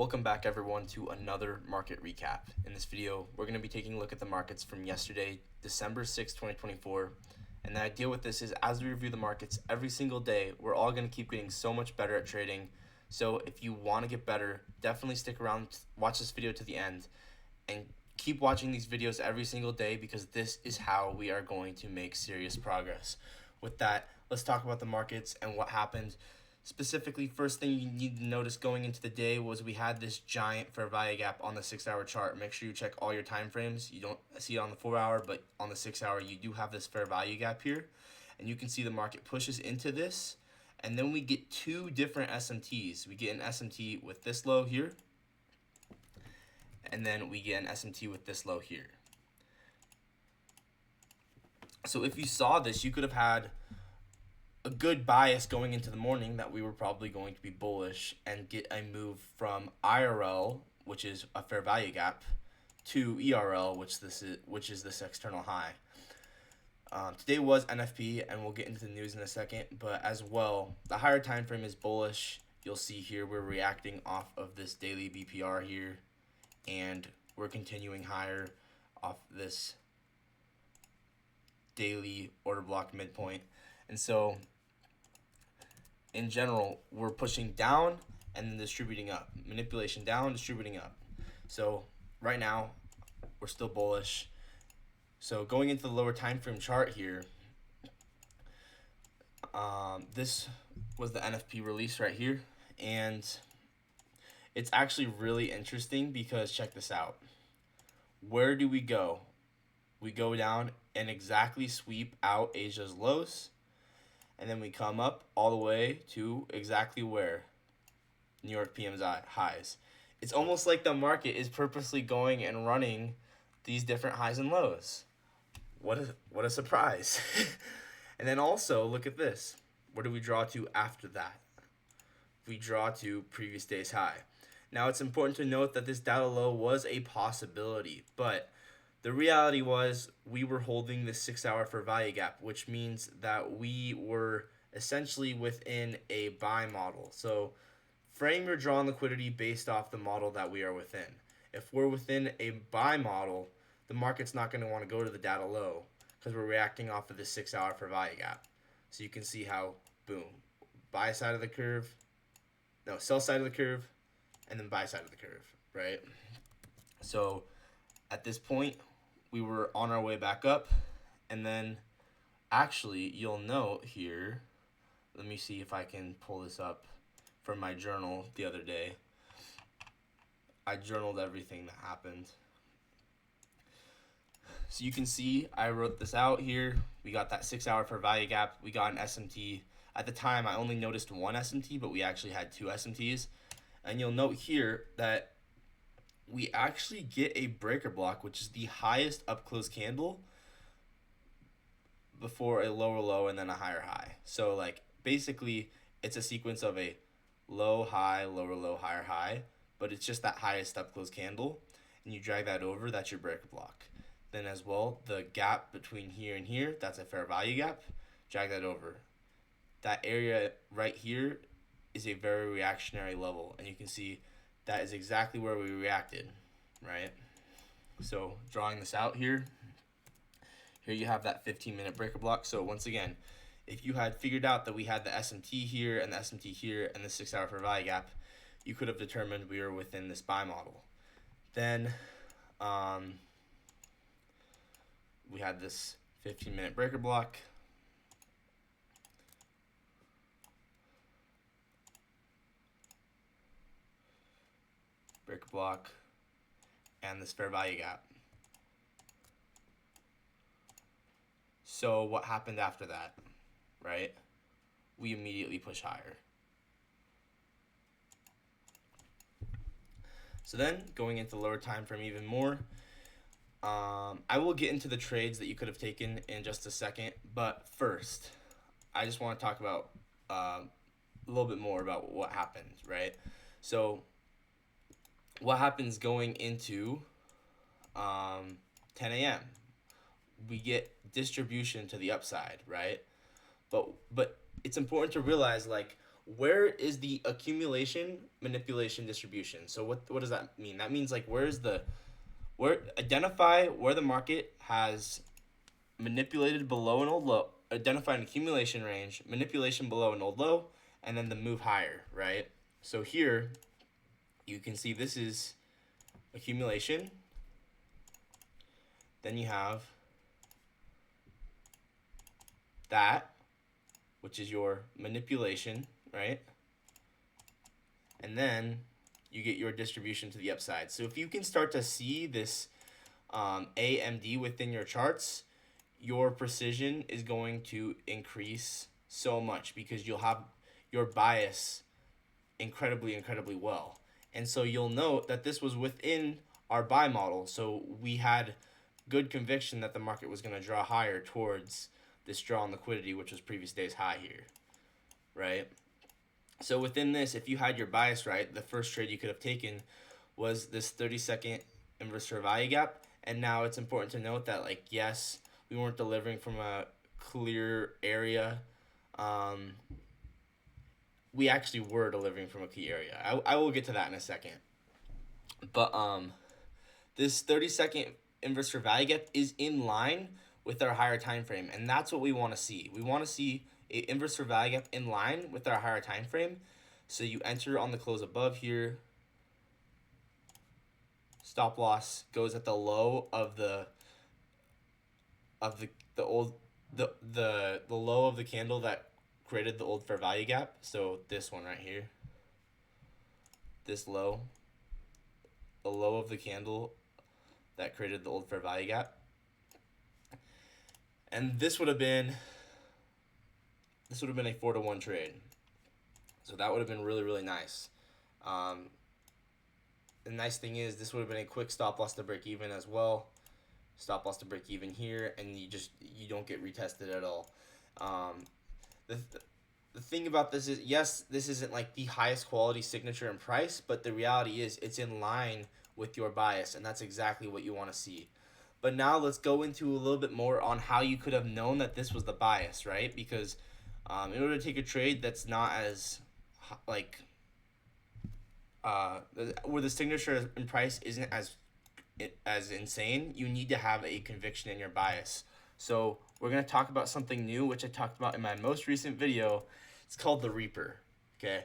Welcome back everyone to another market recap. In this video, we're going to be taking a look at the markets from yesterday, December 6, 2024. And the idea with this is as we review the markets every single day, we're all going to keep getting so much better at trading. So if you want to get better, definitely stick around, watch this video to the end, and keep watching these videos every single day because this is how we are going to make serious progress. With that, let's talk about the markets and what happened. Specifically, first thing you need to notice going into the day was we had this giant fair value gap on the 6-hour chart. Make sure you check all your time frames. You don't see it on the 4-hour, but on the 6-hour, you do have this fair value gap here. And you can see the market pushes into this. And then we get two different SMTs. We get an SMT with this low here. And then we get an SMT with this low here. So if you saw this, you could have had a good bias going into the morning that we were probably going to be bullish and get a move from IRL, which is a fair value gap, to ERL, which is this external high. Today was NFP, and we'll get into the news in a second, but as well, the higher time frame is bullish. You'll see here we're reacting off of this daily BPR here, and we're continuing higher off this daily order block midpoint. And so in general, we're pushing down and then distributing up. Manipulation down, distributing up. So right now, we're still bullish. So going into the lower time frame chart here, this was the NFP release right here. And it's actually really interesting because check this out. Where do we go? We go down and exactly sweep out Asia's lows. And then we come up all the way to exactly where? New York PM's highs. It's almost like the market is purposely going and running these different highs and lows. What a surprise. And then also, look at this. Where do we draw to after that? We draw to previous day's high. Now, it's important to note that this data low was a possibility, but the reality was we were holding the 6-hour fair value gap, which means that we were essentially within a buy model. So frame your draw on liquidity based off the model that we are within. If we're within a buy model, the market's not going to want to go to the data low because we're reacting off of the 6-hour fair value gap. So you can see how, boom, buy side of the curve, no, sell side of the curve, and then buy side of the curve, right? So at this point, we were on our way back up, and then actually you'll note here, let me see if I can pull this up from my journal the other day. I journaled everything that happened. So you can see I wrote this out here. We got that 6-hour fair value gap. We got an SMT. At the time, I only noticed one SMT, but we actually had two SMTs. And you'll note here that we actually get a breaker block, which is the highest up close candle before a lower low and then a higher high. So like basically it's a sequence of a low, high, lower low, higher high, but it's just that highest up close candle, and you drag that over, that's your breaker block. Then as well, the gap between here and here, that's a fair value gap, drag that over. That area right here is a very reactionary level, and you can see that is exactly where we reacted, right? So drawing this out here you have that 15-minute breaker block. So once again, if you had figured out that we had the SMT here and the SMT here and the 6-hour fair value gap, you could have determined we were within this buy model. Then we had this 15-minute breaker block. Breaker block, and this fair value gap. So what happened after that, right? We immediately push higher. So then going into the lower time frame even more, I will get into the trades that you could have taken in just a second, but first, I just want to talk about a little bit more about what happened, right? So what happens going into 10 a.m.? We get distribution to the upside, right? But it's important to realize, like, where is the accumulation, manipulation, distribution? So what does that mean? That means like where identify where the market has manipulated below an old low, identify an accumulation range, manipulation below an old low, and then the move higher, right? So here you can see this is accumulation. Then you have that, which is your manipulation, right? And then you get your distribution to the upside. So if you can start to see this AMD within your charts, your precision is going to increase so much because you'll have your bias incredibly well. And so you'll note that this was within our buy model. So we had good conviction that the market was going to draw higher towards this draw on liquidity, which was previous day's high here, right? So within this, if you had your bias right, the first trade you could have taken was this 30-second inverse fair value gap. And now it's important to note that, like, yes, we weren't delivering from a clear area. We actually were delivering from a key area. I will get to that in a second. But this 30-second inverse fair value gap is in line with our higher time frame, and that's what we want to see. We want to see a inverse fair value gap in line with our higher time frame. So you enter on the close above here. Stop loss goes at the low of the low of the candle that created the old fair value gap. So this one right here. This low. The low of the candle that created the old fair value gap. And this would have been a 4-to-1 trade. So that would have been really nice. The nice thing is this would have been a quick stop loss to break even as well. Stop loss to break even here, and you don't get retested at all. The thing about this is, yes, this isn't like the highest quality signature and price, but the reality is it's in line with your bias, and that's exactly what you want to see. But now let's go into a little bit more on how you could have known that this was the bias, right? Because in order to take a trade that's not as like where the signature and price isn't as insane, you need to have a conviction in your bias. So we're going to talk about something new, which I talked about in my most recent video. It's called the Reaper, okay?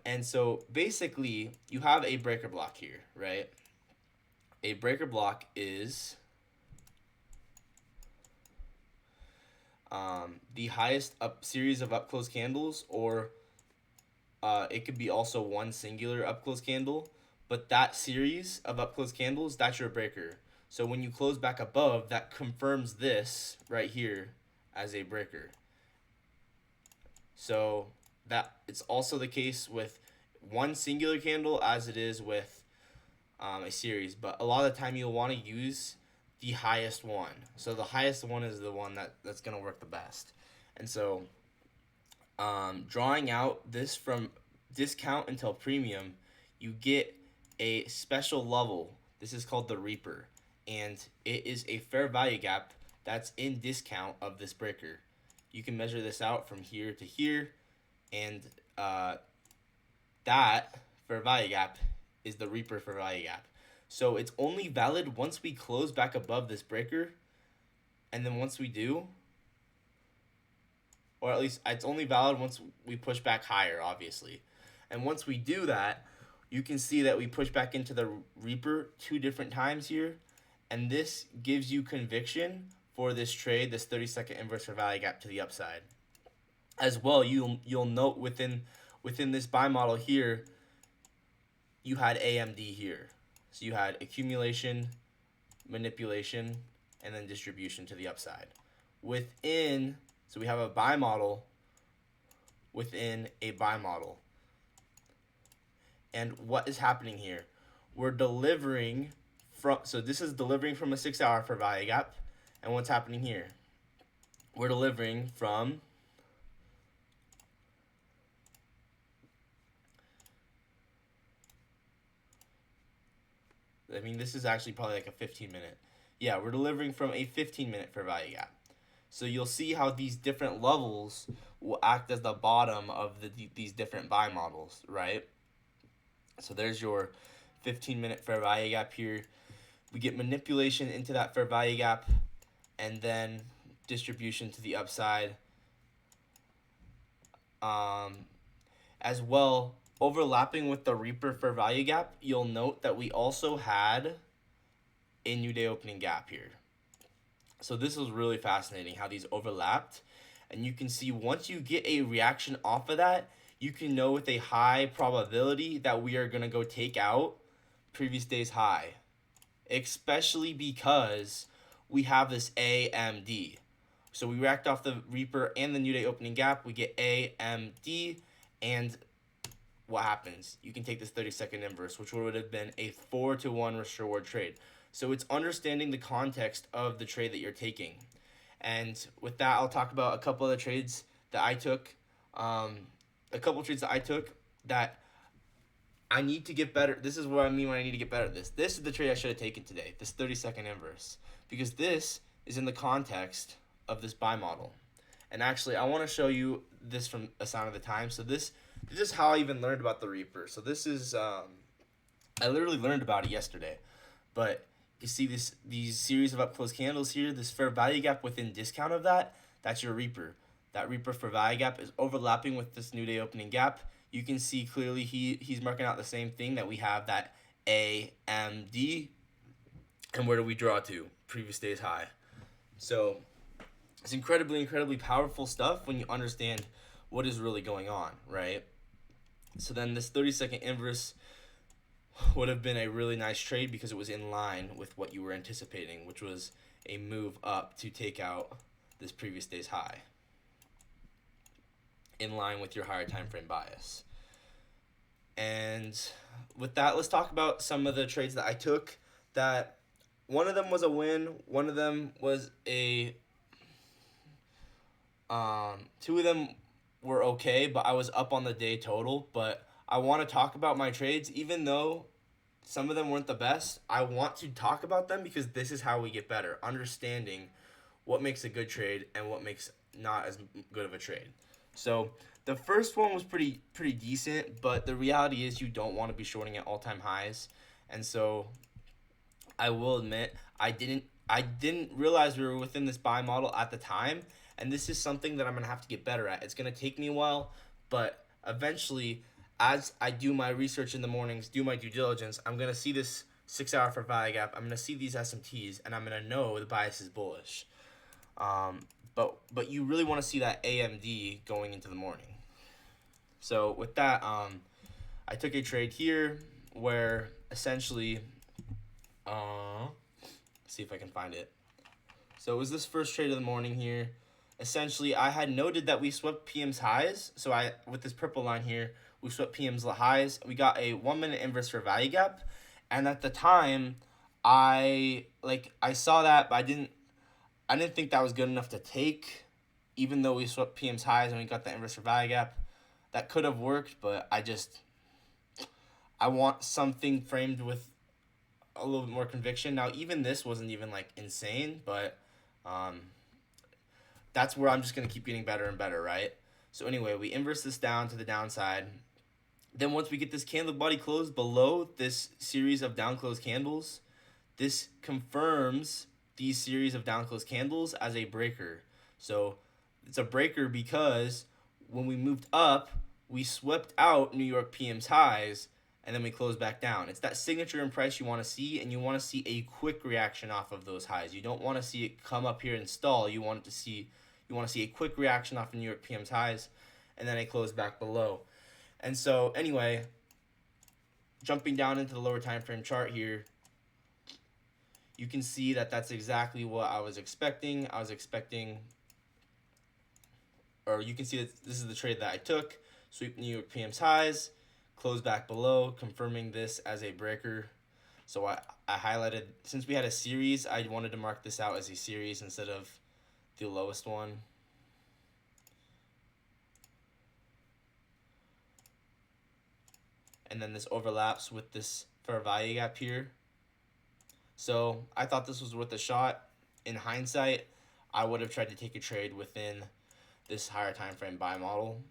And so basically, you have a breaker block here, right? A breaker block is the highest series of up-close candles, or it could be also one singular up-close candle. But that series of up-close candles, that's your breaker. So when you close back above, that confirms this right here as a breaker. So that it's also the case with one singular candle as it is with a series. But a lot of the time you'll want to use the highest one. So the highest one is the one that's going to work the best. And so drawing out this from discount until premium, you get a special level. This is called the Reaper, and it is a fair value gap that's in discount of this breaker. You can measure this out from here to here, and that fair value gap is the Reaper fair value gap. So it's only valid once we close back above this breaker, and then once we do, or at least it's only valid once we push back higher, obviously. And once we do that, you can see that we push back into the Reaper 2 different times here, and this gives you conviction for this trade, this 30-second inverse fair value gap to the upside. As well, you'll note within this buy model here, you had AMD here. So you had accumulation, manipulation, and then distribution to the upside. So we have a buy model within a buy model. And what is happening here? We're delivering so this is delivering from a 6-hour fair value gap. And what's happening here? We're delivering from this is actually probably like a 15-minute. Yeah, we're delivering from a 15-minute fair value gap. So you'll see how these different levels will act as the bottom of these different buy models, right? So there's your 15-minute fair value gap here. We get manipulation into that fair value gap, and then distribution to the upside. As well, overlapping with the Reaper fair value gap, you'll note that we also had a new day opening gap here. So this was really fascinating how these overlapped. And you can see once you get a reaction off of that, you can know with a high probability that we are going to go take out previous day's high. Especially because we have this AMD. So we react off the Reaper and the new day opening gap. We get AMD, and what happens? You can take this 30-second inverse, which would have been a 4-to-1 risk reward trade. So it's understanding the context of the trade that you're taking. And with that, I'll talk about a couple other trades that I took. That I need to get better. This is what I mean when I need to get better at this. This is the trade I should have taken today, this 30-second inverse. Because this is in the context of this buy model. And actually, I want to show you this from A Sign of the Times. So this is how I even learned about the Reaper. So this is, I literally learned about it yesterday. But you see these series of up close candles here, this fair value gap within discount of that's your Reaper. That Reaper fair value gap is overlapping with this new day opening gap. You can see clearly he's marking out the same thing, that we have that AMD. And where do we draw to? Previous day's high. So it's incredibly powerful stuff when you understand what is really going on, right? So then this 30-second inverse would have been a really nice trade because it was in line with what you were anticipating, which was a move up to take out this previous day's high, in line with your higher time frame bias. And with that, let's talk about some of the trades that I took. That one of them was a win, one of them was a two of them were okay, but I was up on the day total. But I want to talk about my trades, even though some of them weren't the best. I want to talk about them because this is how we get better, understanding what makes a good trade and what makes not as good of a trade. So the first one was pretty decent, but the reality is you don't want to be shorting at all-time highs. And so I will admit I didn't realize we were within this buy model at the time, and this is something that I'm going to have to get better at. It's going to take me a while, but eventually, as I do my research in the mornings, do my due diligence, I'm going to see this 6-hour fair value gap. I'm going to see these SMTs, and I'm going to know the bias is bullish. But you really want to see that AMD going into the morning. So with that, I took a trade here where essentially, see if I can find it. So it was this first trade of the morning here. Essentially, I had noted that we swept PM's highs. So with this purple line here, we swept PM's highs. We got a 1-minute inverse for value gap, and at the time, I saw that, but I didn't think that was good enough to take, even though we swept PM's highs and we got the inverse for value gap. That could have worked, but I want something framed with a little bit more conviction. Now, even this wasn't even insane, but that's where I'm just going to keep getting better and better, right? So anyway, we inverse this down to the downside. Then once we get this candle body closed below this series of down close candles, this confirms these series of down close candles as a breaker. So it's a breaker because when we moved up, we swept out New York PM's highs, and then we closed back down. It's that signature in price you want to see, and you want to see a quick reaction off of those highs. You don't want to see it come up here and stall. You want to see a quick reaction off of New York PM's highs, and then it closed back below. And so anyway, jumping down into the lower time frame chart here, you can see that that's exactly what I was expecting. Or you can see that this is the trade that I took. Sweep New York PM's highs, close back below, confirming this as a breaker. So I highlighted, since we had a series, I wanted to mark this out as a series instead of the lowest one. And then this overlaps with this fair value gap here. So I thought this was worth a shot. In hindsight, I would have tried to take a trade within this higher time frame buy model.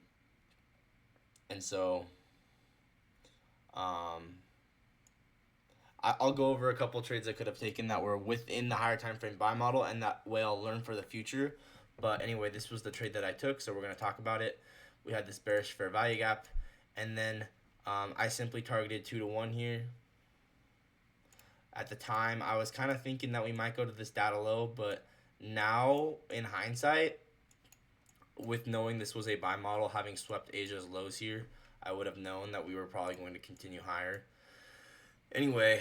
And so um, I'll go over a couple trades I could have taken that were within the higher time frame buy model, and that way I'll learn for the future. But anyway, this was the trade that I took, so we're going to talk about it. We had this bearish fair value gap, and then I simply targeted 2 to 1 here. At the time, I was kind of thinking that we might go to this data low, but now in hindsight, with knowing this was a buy model, having swept Asia's lows here, I would have known that we were probably going to continue higher. Anyway,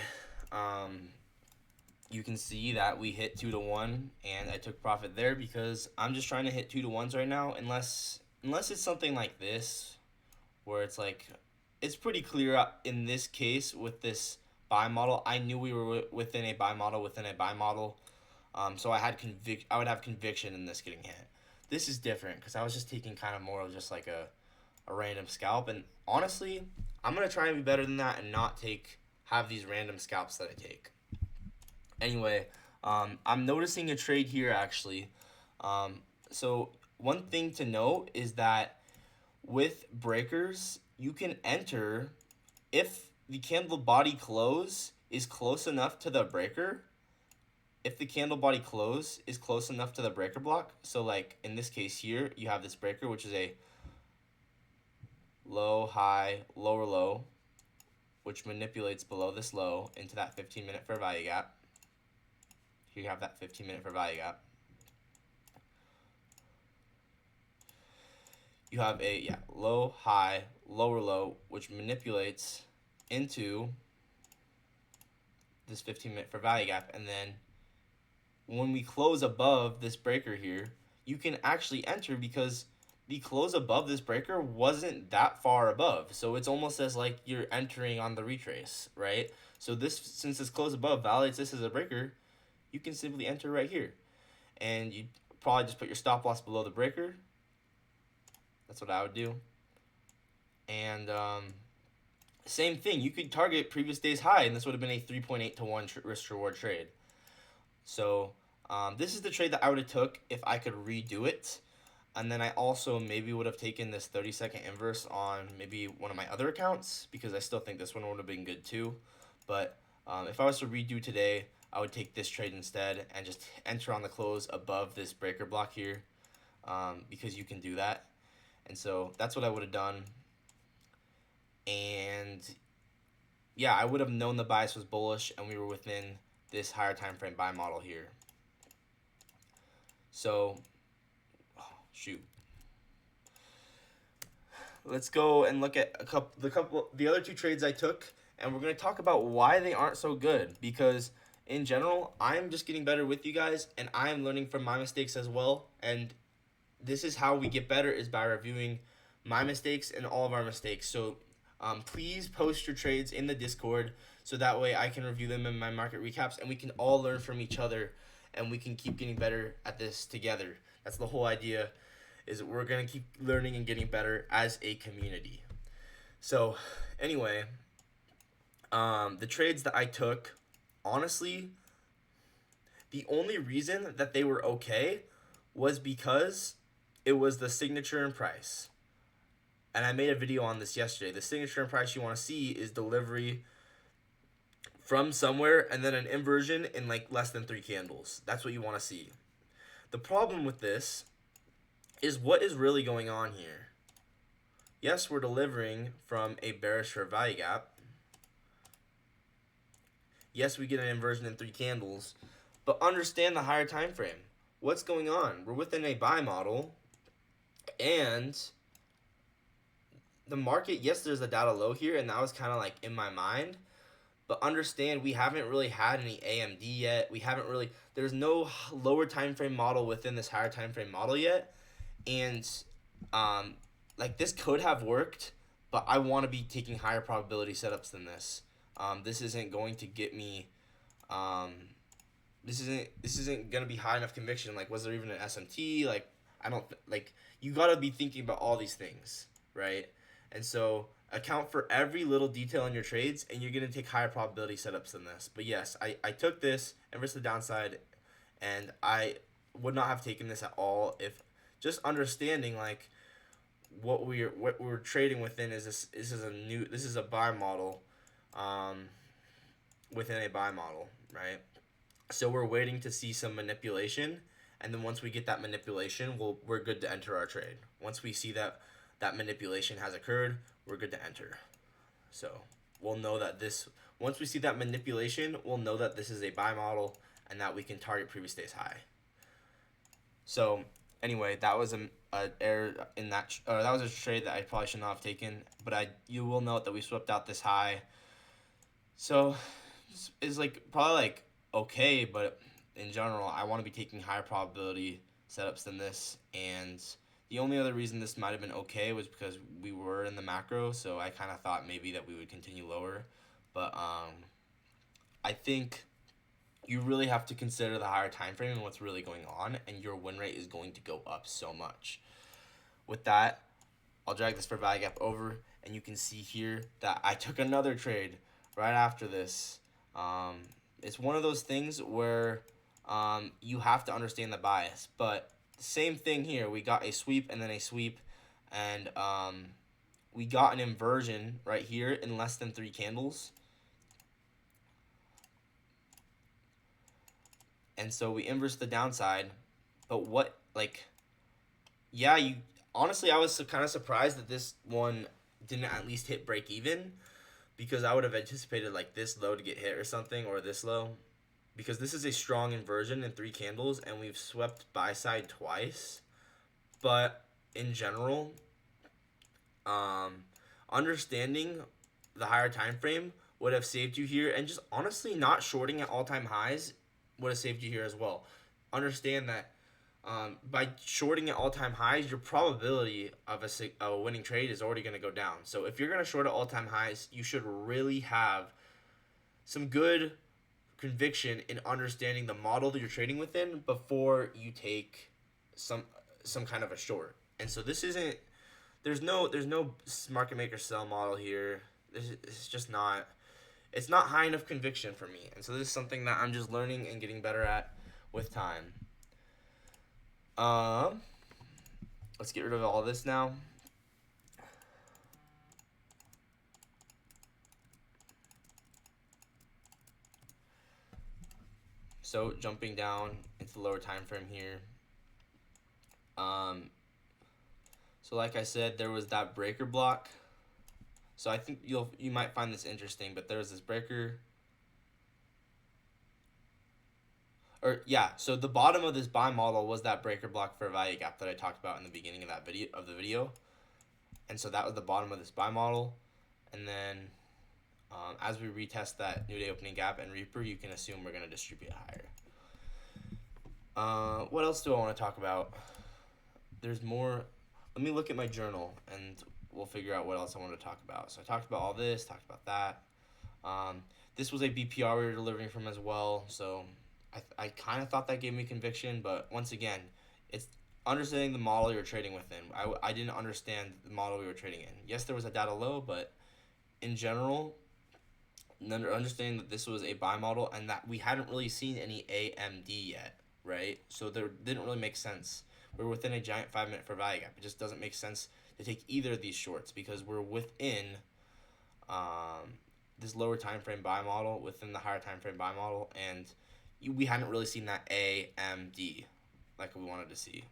you can see that we hit 2 to 1, and I took profit there because I'm just trying to hit 2 to 1s right now, unless it's something like this, where it's like, it's pretty clear in this case with this buy model. I knew we were within a buy model, so I would have conviction in this getting hit. This is different because I was just taking kind of more of just like a random scalp, and honestly, I'm gonna try and be better than that and not have these random scalps that I take. Anyway, I'm noticing a trade here actually. So one thing to note is that with breakers, you can enter if the candle body close is close enough to the breaker. If the candle body close is close enough to the breaker block, so like in this case here, you have this breaker, which is a low, high, lower low, which manipulates below this low into that 15-minute fair value gap. Here you have that 15-minute fair value gap. You have a low, high, lower low, which manipulates into this 15-minute fair value gap, and then when we close above this breaker here, you can actually enter because the close above this breaker wasn't that far above. So it's almost as like you're entering on the retrace, right? So since this close above validates this as a breaker, you can simply enter right here. And you probably just put your stop loss below the breaker. That's what I would do. And same thing, you could target previous day's high, and this would have been a 3.8 to 1 risk reward trade. So this is the trade that I would have took if I could redo it. And then I also maybe would have taken this 30-second inverse on maybe one of my other accounts, because I still think this one would have been good too. But if I was to redo today, I would take this trade instead and just enter on the close above this breaker block here, because you can do that. And so that's what I would have done. And yeah, I would have known the bias was bullish and we were within this higher time frame buy model here. So, shoot. Let's go and look at the other two trades I took, and we're going to talk about why they aren't so good, because in general, I'm just getting better with you guys, and I am learning from my mistakes as well. And this is how we get better, is by reviewing my mistakes and all of our mistakes. So please post your trades in the Discord so that way I can review them in my market recaps, and we can all learn from each other, and we can keep getting better at this together. That's the whole idea, is that we're going to keep learning and getting better as a community. So anyway, the trades that I took, honestly, the only reason that they were okay was because it was the signature and price. And I made a video on this yesterday. The signature and price you want to see is delivery from somewhere and then an inversion in like less than 3 candles. That's what you want to see. The problem with this is what is really going on here. Yes, we're delivering from a bearish fair value gap. Yes, we get an inversion in 3 candles, but understand the higher time frame. What's going on? We're within a buy model, and the market, yes, there's a data low here, and that was kind of like in my mind. But understand, we haven't really had any AMD yet. There's no lower time frame model within this higher time frame model yet. And like this could have worked, but I want to be taking higher probability setups than this. This isn't going to get me this isn't going to be high enough conviction. Like, was there even an SMT? Like, you got to be thinking about all these things, right? And so account for every little detail in your trades, and you're going to take higher probability setups than this. But yes, I took this and risked the downside, and I would not have taken this at all if just understanding like what we're trading within is this is a buy model, um, within a buy model, right? So we're waiting to see some manipulation, and then once we get that manipulation, we're good to enter our trade. Once we see that manipulation has occurred, we're good to enter. So we'll know that this once we see that manipulation, we'll know that this is a buy model and that we can target previous day's high. So anyway, that was a error in that was a trade that I probably should not have taken. But you will note that we swept out this high. So it's like probably like okay, but in general, I want to be taking higher probability setups than this. And the only other reason this might have been okay was because we were in the macro, so I kind of thought maybe that we would continue lower. But I think you really have to consider the higher time frame and what's really going on, and your win rate is going to go up so much. With that, I'll drag this for value gap over, and you can see here that I took another trade right after this. It's one of those things where you have to understand the bias, but same thing here. We got a sweep and then a sweep, and we got an inversion right here in less than 3 candles. And so we inverse the downside, but you honestly, I was kind of surprised that this one didn't at least hit break even, because I would have anticipated like this low to get hit or something, or this low, because this is a strong inversion in 3 candles and we've swept buy side twice. But in general, understanding the higher time frame would have saved you here, and just honestly not shorting at all-time highs would have saved you here as well. Understand that by shorting at all-time highs, your probability of a winning trade is already going to go down. So if you're going to short at all-time highs, you should really have some good conviction in understanding the model that you're trading within before you take some kind of a short. And so this isn't there's no market maker sell model here. It's just not. It's not high enough conviction for me, and so this is something that I'm just learning and getting better at with time. Let's get rid of all this now. So jumping down into the lower time frame here. So like I said, there was that breaker block. So I think you might find this interesting, but there was this breaker. So the bottom of this buy model was that breaker block for a value gap that I talked about in the beginning of the video. And so that was the bottom of this buy model. And then as we retest that new day opening gap and Reaper, you can assume we're going to distribute higher. What else do I want to talk about? There's more. Let me look at my journal and we'll figure out what else I want to talk about. So I talked about all this, talked about that. This was a BPR we were delivering from as well. So I kind of thought that gave me conviction, but once again, it's understanding the model you're trading within. I didn't understand the model we were trading in. Yes, there was a data low, but in general, understanding that this was a buy model and that we hadn't really seen any AMD yet, right? So there didn't really make sense. We're within a giant 5-minute for value gap. It just doesn't make sense to take either of these shorts because we're within this lower time frame buy model, within the higher time frame buy model, and we hadn't really seen that AMD like we wanted to see.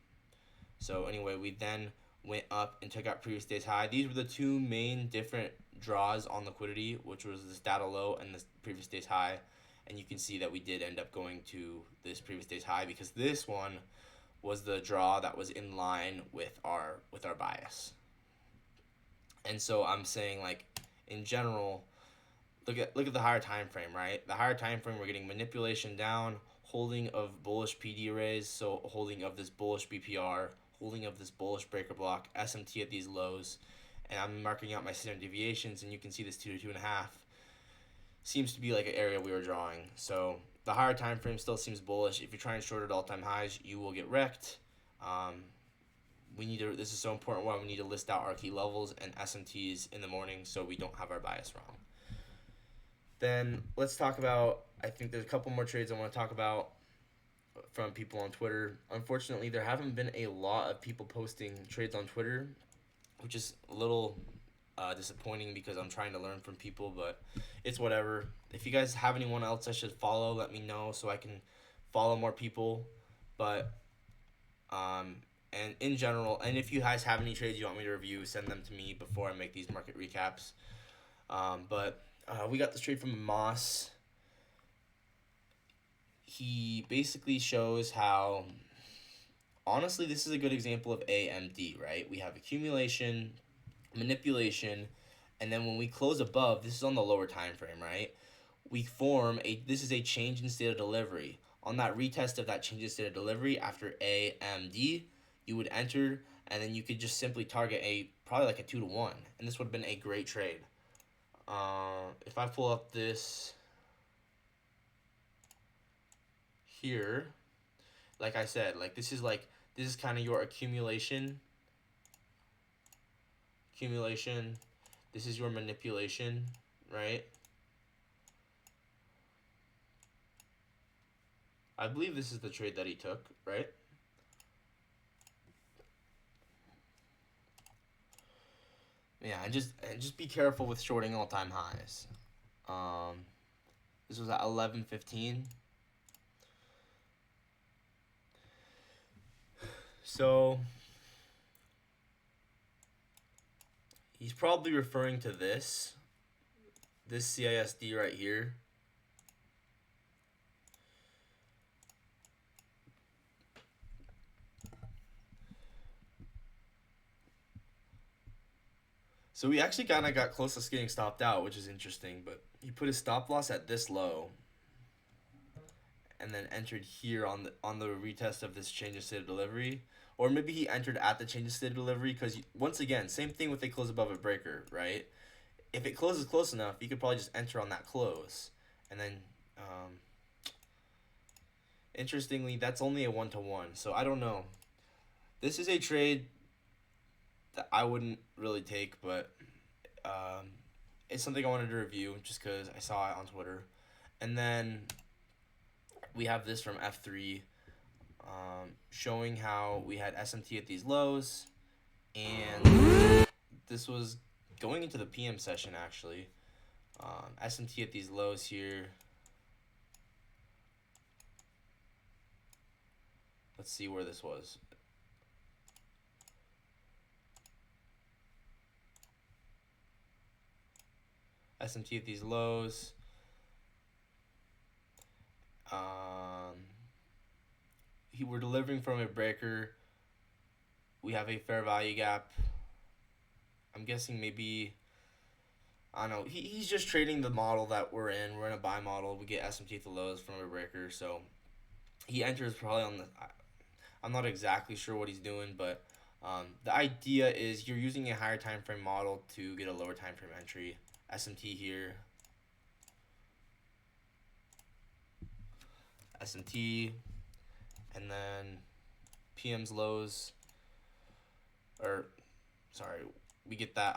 So anyway, we then went up and took out previous day's high. These were the two main different draws on liquidity, which was this data low and this previous day's high. And you can see that we did end up going to this previous day's high because this one was the draw that was in line with our bias. And so I'm saying, like, in general, look at the higher time frame, right? The higher time frame, we're getting manipulation down, holding of bullish PD arrays, so holding of this bullish BPR, holding of this bullish breaker block, SMT at these lows, and I'm marking out my standard deviations, and you can see this 2 to 2.5 seems to be like an area we were drawing. So the higher time frame still seems bullish. If you're trying to short at all-time highs, you will get wrecked. This is so important why we need to list out our key levels and SMTs in the morning so we don't have our bias wrong. Then let's talk about, I think there's a couple more trades I want to talk about. from people on Twitter. Unfortunately, there haven't been a lot of people posting trades on Twitter, which is a little disappointing because I'm trying to learn from people, but it's whatever. If you guys have anyone else I should follow, let me know so I can follow more people. But and in general, and if you guys have any trades you want me to review, send them to me before I make these market recaps. But we got this trade from Moss. He basically shows how, honestly, this is a good example of AMD, right? We have accumulation, manipulation, and then when we close above, this is on the lower time frame, right? We form this is a change in state of delivery. On that retest of that change in state of delivery after AMD, you would enter, and then you could just simply target probably like a 2-to-1, and this would have been a great trade. If I pull up this here, like I said, this is kind of your accumulation. This is your manipulation, right? I believe this is the trade that he took, right? Yeah, and just be careful with shorting all-time highs. This was at 11:15. So he's probably referring to this CISD right here. So we actually kind of got close to getting stopped out, which is interesting, but he put his stop loss at this low and then entered here on the retest of this change of state of delivery. Or maybe he entered at the change of state of delivery because, once again, same thing with they close above a breaker, right? If it closes close enough, you could probably just enter on that close. And then, interestingly, that's only a 1-to-1. So I don't know. This is a trade that I wouldn't really take, but it's something I wanted to review just because I saw it on Twitter. And then we have this from F3, showing how we had SMT at these lows, and this was going into the PM session actually. SMT at these lows here. Let's see where this was. SMT at these lows. We're delivering from a breaker. We have a fair value gap. I'm guessing maybe, I don't know. He's just trading the model that we're in. We're in a buy model. We get SMT at the lows from a breaker. So he enters probably on the, I'm not exactly sure what he's doing, but the idea is you're using a higher time frame model to get a lower time frame entry. SMT here. SMT, and then PM's lows, or sorry, we get that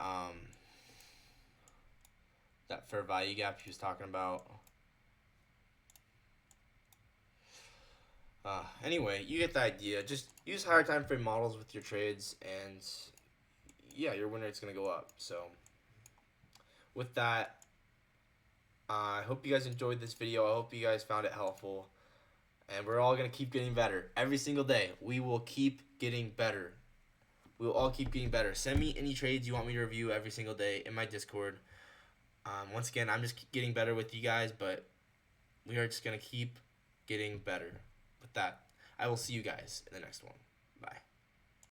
that fair value gap he was talking about. Anyway, you get the idea. Just use higher time frame models with your trades, and yeah, your win rate's gonna go up. So with that, I hope you guys enjoyed this video. I hope you guys found it helpful. And we're all going to keep getting better. Every single day, we will keep getting better. We will all keep getting better. Send me any trades you want me to review every single day in my Discord. Once again, I'm just getting better with you guys, but we are just going to keep getting better. With that, I will see you guys in the next one. Bye.